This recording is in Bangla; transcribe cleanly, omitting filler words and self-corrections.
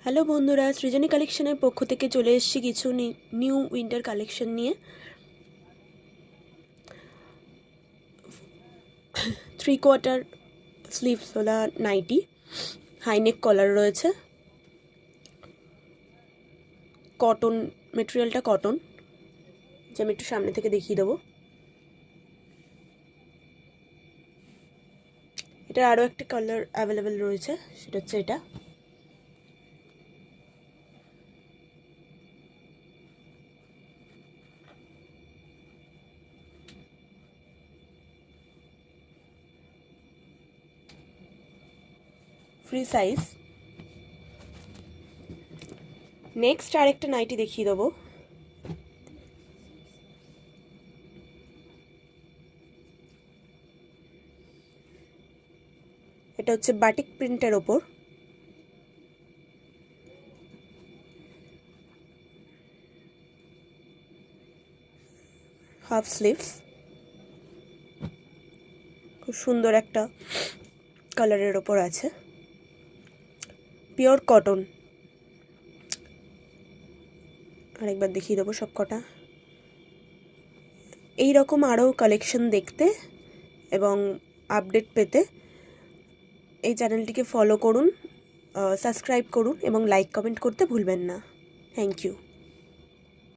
হ্যালো বন্ধুরা, সৃজনী কালেকশনের পক্ষ থেকে চলে এসেছি কিছু নিউ উইন্টার কালেকশন নিয়ে। 3/4 স্লিভস ওলা নাইটি, হাইনেক কলার রয়েছে, কটন মেটেরিয়ালটা কটন, যে আমি একটু সামনে থেকে দেখিয়ে দেবো। এটার আরও একটা কালার অ্যাভেলেবেল রয়েছে, সেটা হচ্ছে এটা। Free size. নেক্সট আরেকটা নাইটি দেখিয়ে দেবো। এটা হচ্ছে বাটিক প্রিন্টের ওপর, হাফ স্লিভস, খুব সুন্দর একটা কালারের ওপর আছে, পিওর কটন। আরেকবার দেখিয়ে দেবো সব কটা। এই রকম আরও কালেকশন দেখতে এবং আপডেট পেতে এই চ্যানেলটিকে ফলো করুন, সাবস্ক্রাইব করুন এবং লাইক কমেন্ট করতে ভুলবেন না। Thank you.